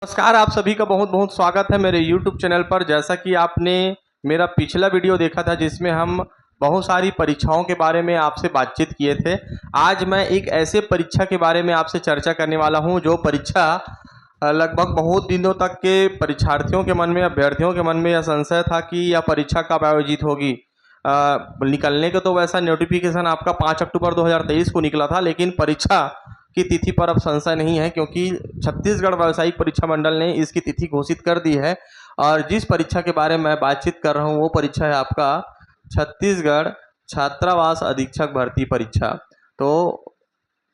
नमस्कार, आप सभी का बहुत बहुत स्वागत है मेरे YouTube चैनल पर। जैसा कि आपने मेरा पिछला वीडियो देखा था जिसमें हम बहुत सारी परीक्षाओं के बारे में आपसे बातचीत किए थे। आज मैं एक ऐसे परीक्षा के बारे में आपसे चर्चा करने वाला हूं जो परीक्षा लगभग बहुत दिनों तक के परीक्षार्थियों के मन में, अभ्यर्थियों के मन में यह संशय था कि यह परीक्षा कब आयोजित होगी। निकलने का तो वैसा नोटिफिकेशन आपका 5 अक्टूबर 2023 को निकला था, लेकिन परीक्षा की तिथि पर अब संशय नहीं है क्योंकि छत्तीसगढ़ व्यावसायिक परीक्षा मंडल ने इसकी तिथि घोषित कर दी है। और जिस परीक्षा के बारे में मैं बातचीत कर रहा हूँ वो परीक्षा है आपका छत्तीसगढ़ छात्रावास अधीक्षक भर्ती परीक्षा। तो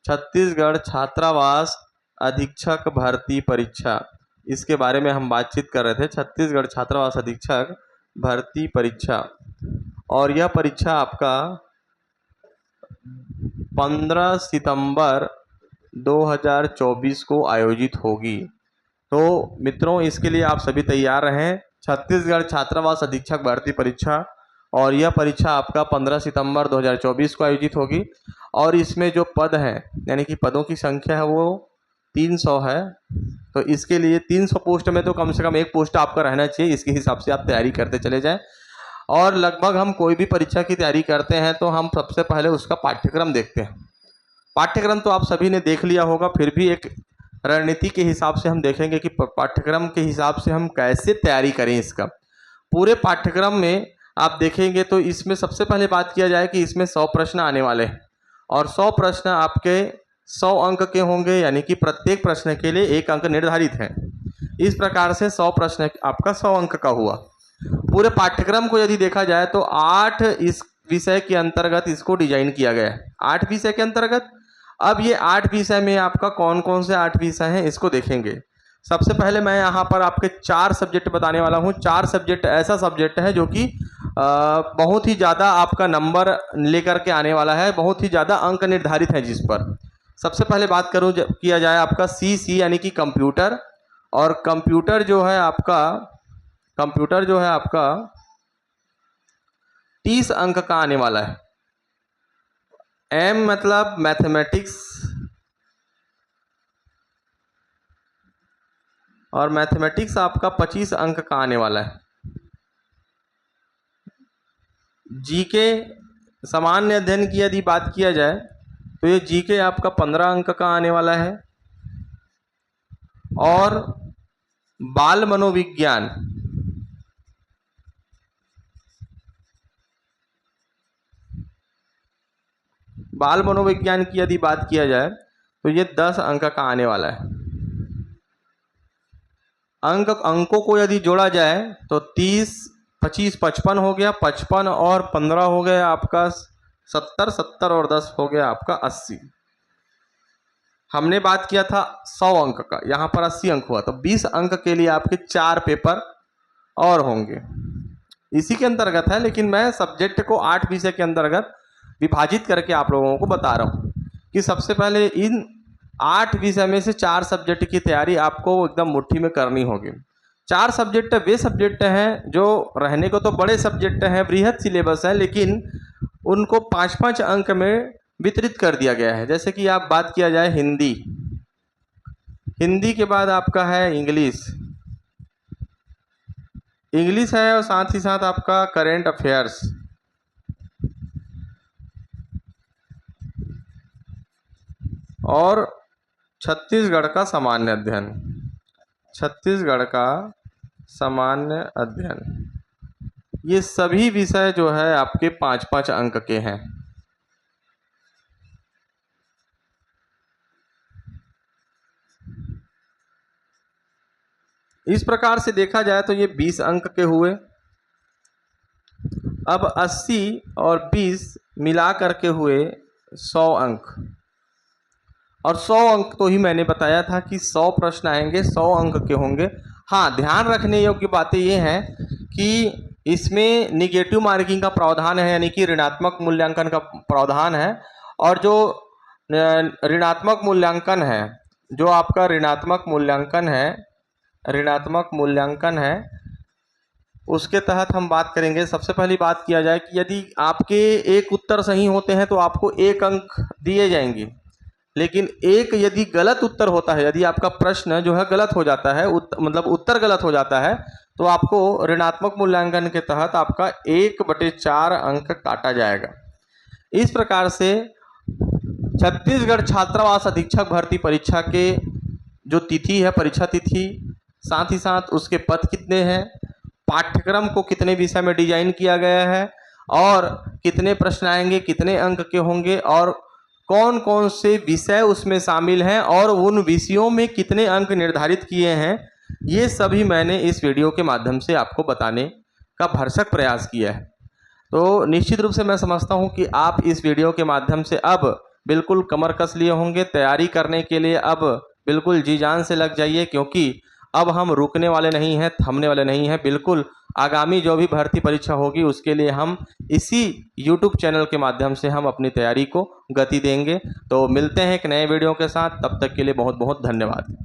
छत्तीसगढ़ छात्रावास अधीक्षक भर्ती परीक्षा, इसके बारे में हम बातचीत कर रहे थे। छत्तीसगढ़ छात्रावास अधीक्षक भर्ती परीक्षा, और यह परीक्षा आपका 15 सितंबर 2024 को आयोजित होगी। तो मित्रों, इसके लिए आप सभी तैयार रहें। छत्तीसगढ़ छात्रावास अधीक्षक भर्ती परीक्षा, और यह परीक्षा आपका 15 सितंबर 2024 को आयोजित होगी। और इसमें जो पद हैं, यानी कि पदों की संख्या है वो 300 है। तो इसके लिए 300 पोस्ट में तो कम से कम एक पोस्ट आपका रहना चाहिए। इसके हिसाब से आप तैयारी करते चले जाएं। और लगभग हम कोई भी परीक्षा की तैयारी करते हैं तो हम सबसे पहले उसका पाठ्यक्रम देखते हैं। पाठ्यक्रम तो आप सभी ने देख लिया होगा, फिर भी एक रणनीति के हिसाब से हम देखेंगे कि पाठ्यक्रम के हिसाब से हम कैसे तैयारी करें इसका। पूरे पाठ्यक्रम में आप देखेंगे तो इसमें सबसे पहले बात किया जाए कि इसमें 100 प्रश्न आने वाले हैं, और 100 प्रश्न आपके 100 अंक के होंगे, यानी कि प्रत्येक प्रश्न के लिए 1 अंक निर्धारित है। इस प्रकार से 100 प्रश्न आपका 100 अंक का हुआ। पूरे पाठ्यक्रम को यदि देखा जाए तो 8 इस विषय के अंतर्गत इसको डिजाइन किया गया है। 8 विषय के अंतर्गत। अब ये 8 विषय में आपका कौन कौन से 8 विषय हैं इसको देखेंगे। सबसे पहले मैं यहाँ पर आपके 4 सब्जेक्ट बताने वाला हूँ। 4 सब्जेक्ट ऐसा सब्जेक्ट है जो कि बहुत ही ज़्यादा आपका नंबर लेकर के आने वाला है, बहुत ही ज़्यादा अंक निर्धारित है जिस पर। सबसे पहले बात करूँ किया जाए आपका सी यानी कि कंप्यूटर। और कंप्यूटर जो है आपका 30 अंक का आने वाला है। एम मतलब मैथमेटिक्स, और मैथमेटिक्स आपका 25 अंक का आने वाला है। जीके सामान्य अध्ययन की यदि बात किया जाए तो ये जीके आपका 15 अंक का आने वाला है। और बाल मनोविज्ञान, बाल मनोविज्ञान की यदि बात किया जाए तो ये 10 अंक का आने वाला है। अंकों को यदि जोड़ा जाए तो 30, 25, 55 हो गया, 55 और 15 हो गया आपका 70, 70 और 10 हो गया आपका 80। हमने बात किया था 100 अंक का, यहाँ पर 80 अंक हुआ, तो 20 अंक के लिए आपके 4 पेपर और होंगे। इसी के अंतर्गत है, लेकिन मैं सब्जेक्ट को 8 विषय के अंतर्गत विभाजित करके आप लोगों को बता रहा हूँ कि सबसे पहले इन 8 विषय में से 4 सब्जेक्ट की तैयारी आपको एकदम मुट्ठी में करनी होगी। 4 सब्जेक्ट वे सब्जेक्ट हैं जो रहने को तो बड़े सब्जेक्ट हैं, बृहद सिलेबस है, लेकिन उनको 5-5 अंक में वितरित कर दिया गया है। जैसे कि आप बात किया जाए हिंदी, हिंदी के बाद आपका है इंग्लिश है, और साथ ही साथ आपका करेंट अफेयर्स, और छत्तीसगढ़ का सामान्य अध्ययन, छत्तीसगढ़ का सामान्य अध्ययन। ये सभी विषय जो है आपके 5-5 अंक के हैं। इस प्रकार से देखा जाए तो ये 20 अंक के हुए। अब 80 और 20 मिला करके हुए 100 अंक, और 100 अंक तो ही मैंने बताया था कि 100 प्रश्न आएंगे, 100 अंक के होंगे। हाँ, ध्यान रखने योग्य बातें ये हैं कि इसमें निगेटिव मार्किंग का प्रावधान है, यानी कि ऋणात्मक मूल्यांकन का प्रावधान है। और जो ऋणात्मक मूल्यांकन है, जो आपका ऋणात्मक मूल्यांकन है, उसके तहत हम बात करेंगे। सबसे पहली बात किया जाए कि यदि आपके एक उत्तर सही होते हैं तो आपको 1 अंक दिए जाएंगे। लेकिन एक यदि गलत उत्तर होता है, यदि आपका प्रश्न जो है गलत हो जाता है, मतलब उत्तर गलत हो जाता है, तो आपको ऋणात्मक मूल्यांकन के तहत आपका 1/4 अंक काटा जाएगा। इस प्रकार से छत्तीसगढ़ छात्रावास अधीक्षक भर्ती परीक्षा के जो तिथि है, परीक्षा तिथि, साथ ही साथ उसके पद कितने हैं, पाठ्यक्रम को कितने विषय में डिजाइन किया गया है और कितने प्रश्न आएंगे, कितने अंक के होंगे और कौन कौन से विषय उसमें शामिल हैं और उन विषयों में कितने अंक निर्धारित किए हैं, ये सभी मैंने इस वीडियो के माध्यम से आपको बताने का भरसक प्रयास किया है। तो निश्चित रूप से मैं समझता हूँ कि आप इस वीडियो के माध्यम से अब बिल्कुल कमर कस लिए होंगे, तैयारी करने के लिए अब बिल्कुल जी जान से लग जाइए, क्योंकि अब हम रुकने वाले नहीं हैं, थमने वाले नहीं हैं। बिल्कुल आगामी जो भी भर्ती परीक्षा होगी उसके लिए हम इसी YouTube चैनल के माध्यम से हम अपनी तैयारी को गति देंगे। तो मिलते हैं एक नए वीडियो के साथ, तब तक के लिए बहुत बहुत धन्यवाद।